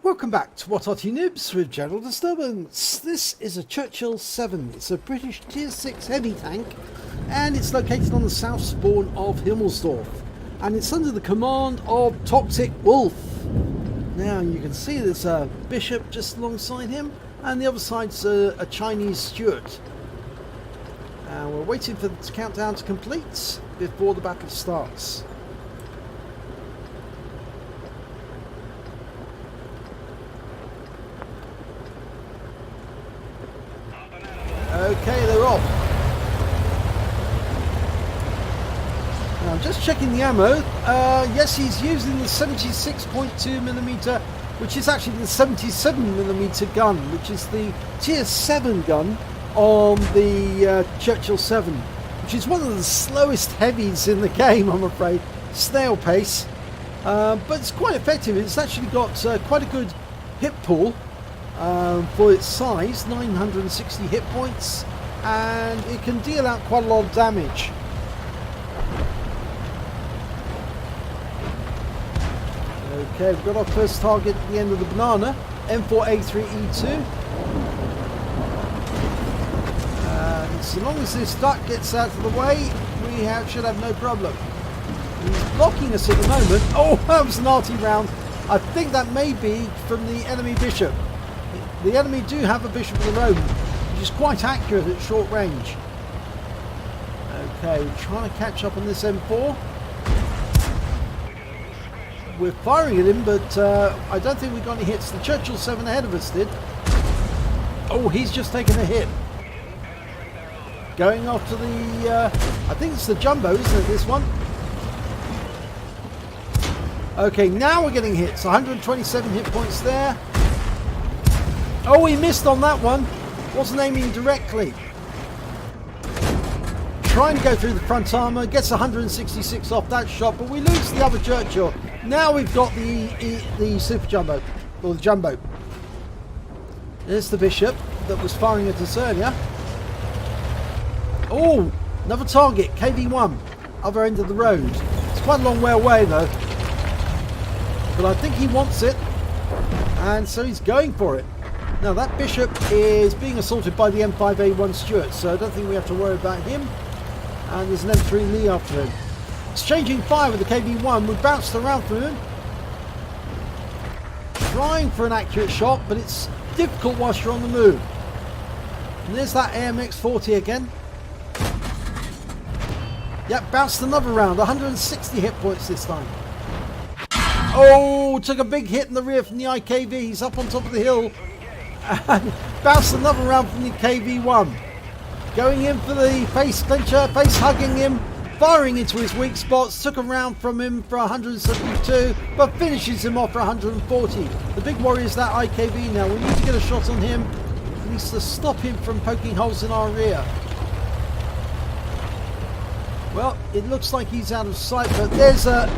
Welcome back to What Arty Noobs with General Disturbance. This is a Churchill VII. It's a British Tier 6 heavy tank, and it's located on the south spawn of Himmelsdorf, and it's under the command of ToxicWulF. Now you can see there's a bishop just alongside him, and the other side's a Chinese Stuart. And we're waiting for the countdown to complete before the battle starts. Okay, they're off. Now I'm just checking the ammo. Yes, he's using the 76.2mm, which is actually the 77mm gun, which is the Tier 7 gun on the Churchill VII, which is one of the slowest heavies in the game, I'm afraid. Snail pace. But it's quite effective. It's actually got quite a good hit pool. For its size, 960 hit points, and it can deal out quite a lot of damage. Okay, we've got our first target at the end of the banana, M4A3E2. And so long as this duck gets out of the way, we should have no problem. He's blocking us at the moment. Oh, that was an Arty round. I think that may be from the enemy bishop. The enemy do have a bishop of their own, which is quite accurate at short range. Okay, we're trying to catch up on this M4. We're firing at him, but I don't think we got any hits. The Churchill VII ahead of us did. Oh, he's just taken a hit. Going after the, I think it's the jumbo, isn't it, this one? Okay, now we're getting hits. 127 hit points there. Oh, he missed on that one. Wasn't aiming directly. Trying to go through the front armour. Gets 166 off that shot, but we lose the other Churchill. Now we've got the Super Jumbo, or the Jumbo. There's the bishop that was firing at us earlier. Oh, another target, KV1. Other end of the road. It's quite a long way away though. But I think he wants it. And so he's going for it. Now that bishop is being assaulted by the M5A1 Stuart, so I don't think we have to worry about him. And there's an M3 Lee after him. Exchanging fire with the KV1, we bounced around from him. Trying for an accurate shot, but it's difficult whilst you're on the move. And there's that AMX-40 again. Yep, bounced another round, 160 hit points this time. Oh, took a big hit in the rear from the IKV, he's up on top of the hill. And bounced another round from the KV1. Going in for the face clincher, face hugging him, firing into his weak spots. Took a round from him for 172, but finishes him off for 140. The big worry is that IKV now. We need to get a shot on him, at least to stop him from poking holes in our rear. Well, it looks like he's out of sight, but there's a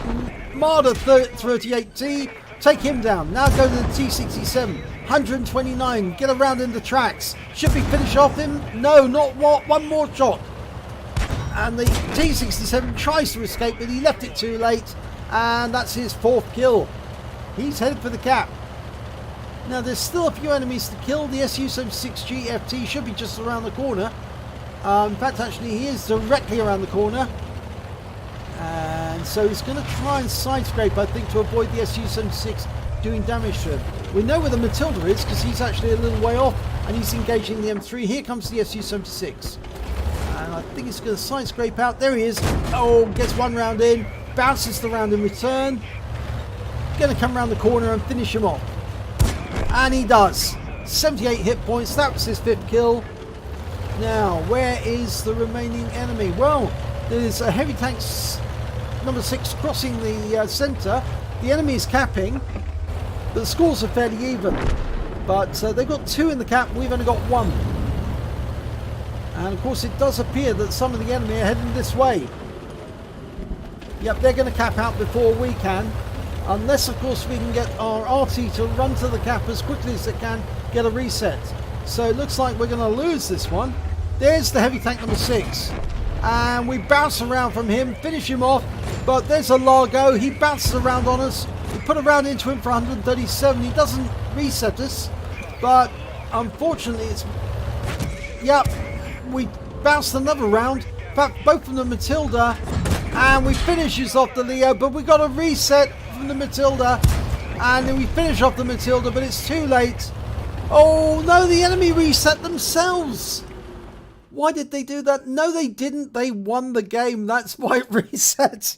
Marder 38T. Take him down. Now go to the T67. 129. Get around in the tracks. Should we finish off him? No, not what. One more shot. And the T67 tries to escape, but he left it too late. And that's his fourth kill. He's headed for the cap. Now there's still a few enemies to kill. The Su-76 GFT should be just around the corner. In fact, actually, he is directly around the corner. And so he's going to try and side scrape, I think, to avoid the Su-76 doing damage to him. We know where the Matilda is because he's actually a little way off and he's engaging the M3. Here comes the Su-76. And I think he's going to side scrape out. There he is. Oh, gets one round in. Bounces the round in return. Going to come around the corner and finish him off. And he does. 78 hit points. That was his fifth kill. Now, where is the remaining enemy? Well, there's a heavy tank number 6 crossing the centre. The enemy is capping, but the scores are fairly even. But they've got 2 in the cap, we've only got 1. And of course it does appear that some of the enemy are heading this way. Yep, they're going to cap out before we can. Unless, of course, we can get our Arty to run to the cap as quickly as it can, get a reset. So it looks like we're going to lose this one. There's the heavy tank number 6. And we bounce around from him, finish him off. But there's a Largo. He bounces around on us. He put a round into him for 137. He doesn't reset us, but unfortunately it's... Yep, we bounced another round. In fact, both from the Matilda, and we finishes off the Leo, but we got a reset from the Matilda, and then we finish off the Matilda, but it's too late. Oh no, the enemy reset themselves. Why did they do that? No, they didn't. They won the game. That's why it reset.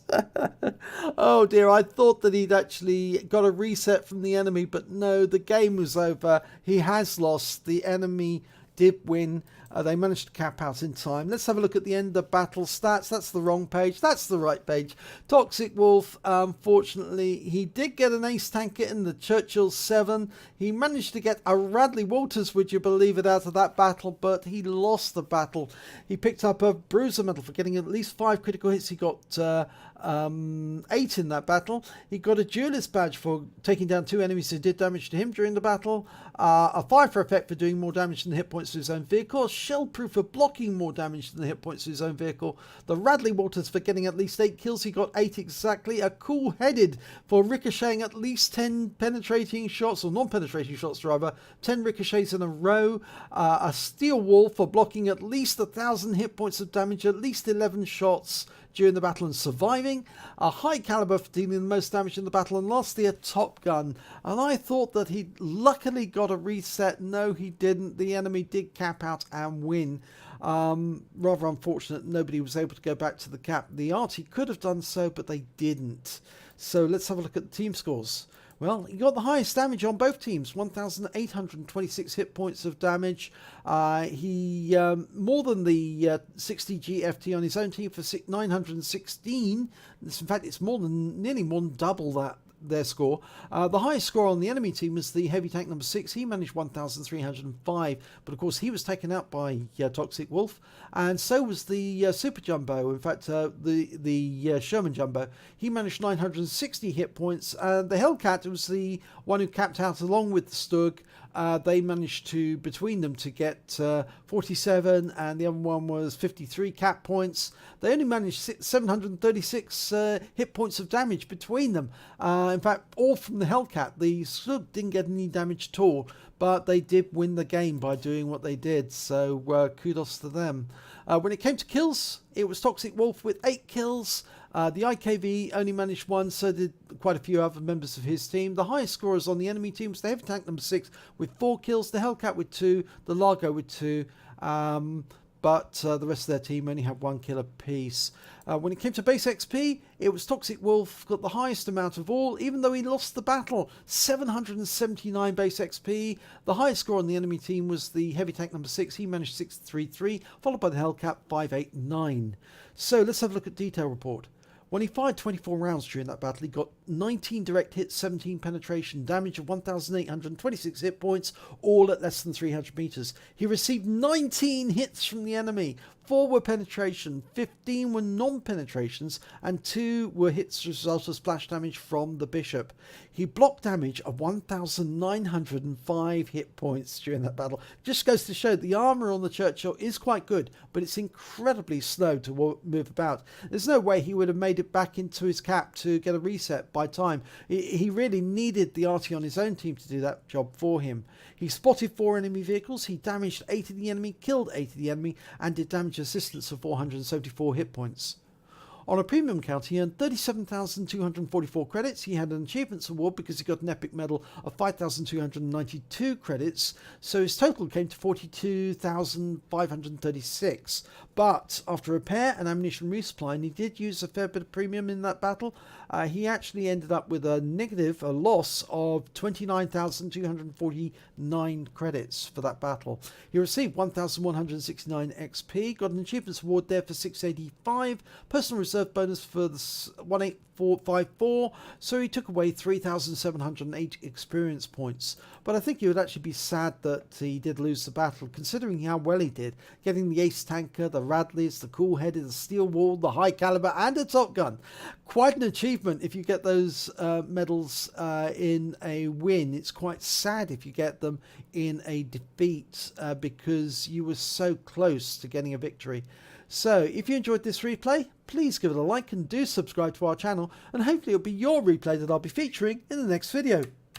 Oh dear, I thought that he'd actually got a reset from the enemy, but no, the game was over. He has lost. The enemy did win. They managed to cap out in time. Let's have a look at the end of battle stats. That's the wrong page. That's the right page. ToxicWulF, unfortunately, he did get an ace tanker in the Churchill VII. He managed to get a Radley Walters, would you believe it, out of that battle, but he lost the battle. He picked up a Bruiser medal for getting at least 5 critical hits. He got 8 in that battle. He got a duelist badge for taking down 2 enemies who did damage to him during the battle. A Fire effect for doing more damage than the hit points to his own vehicle. Shellproof for blocking more damage than the hit points to his own vehicle. The Radley Walters for getting at least 8 kills. He got 8 exactly. A Cool-Headed for ricocheting at least 10 penetrating shots, or non-penetrating shots rather. 10 ricochets in a row. A Steel Wall for blocking at least 1,000 hit points of damage, at least 11 shots during the battle and surviving. A High Calibre for dealing the most damage in the battle, and lastly a Top Gun. And I thought that he'd luckily got a reset. No, he didn't. The enemy did cap out and win. Rather unfortunate, nobody was able to go back to the cap. The Arty could have done so, but they didn't. So let's have a look at the team scores. Well, he got the highest damage on both teams, 1,826 hit points of damage. He more than the 60 GFT on his own team for 916. In fact, it's nearly more than double that. Their score. The highest score on the enemy team was the heavy tank number 6. He managed 1,305, but of course he was taken out by ToxicWulF, and so was the Super Jumbo. In fact, the Sherman Jumbo, he managed 960 hit points, and the Hellcat was the one who capped out along with the Stug. They managed to, between them, to get 47, and the other one was 53 cap points. They only managed 736 hit points of damage between them. In fact, all from the Hellcat. The Stug didn't get any damage at all, but they did win the game by doing what they did, so kudos to them. When it came to kills, it was ToxicWulF with 8 kills. The IKV only managed 1, so did quite a few other members of his team. The highest scorers on the enemy team was the heavy tank number 6 with 4 kills, the Hellcat with 2, the Largo with 2, but the rest of their team only had 1 kill apiece. When it came to base XP, it was ToxicWulF got the highest amount of all, even though he lost the battle. 779 base XP. The highest score on the enemy team was the heavy tank number 6. He managed 633, followed by the Hellcat 589. So let's have a look at detail report. When he fired 24 rounds during that battle, he got 19 direct hits, 17 penetration, damage of 1,826 hit points, all at less than 300 meters. He received 19 hits from the enemy. 4 were penetration, 15 were non-penetrations, and 2 were hits as a result of splash damage from the Bishop. He blocked damage of 1,905 hit points during that battle. Just goes to show the armour on the Churchill is quite good, but it's incredibly slow to move about. There's no way he would have made it back into his cap to get a reset by time. He really needed the Arty on his own team to do that job for him. He spotted 4 enemy vehicles, he damaged 8 of the enemy, killed 8 of the enemy, and did damage assistance of 474 hit points. On a premium count, he earned 37,244 credits. He had an achievements award because he got an epic medal of 5,292 credits. So his total came to 42,536. But after repair and ammunition resupply, and he did use a fair bit of premium in that battle, he actually ended up with a loss of 29,249 credits for that battle. He received 1,169 XP, got an achievements award there for 685, personal reserve bonus for the 18454, so he took away 3,708 experience points. But I think you would actually be sad that he did lose the battle, considering how well he did, getting the ace tanker, the Radleys, the cool-headed, the steel wall, the high caliber, and a Top Gun. Quite an achievement if you get those medals in a win. It's quite sad if you get them in a defeat because you were so close to getting a victory. So if you enjoyed this replay, please give it a like and do subscribe to our channel, and hopefully it'll be your replay that I'll be featuring in the next video.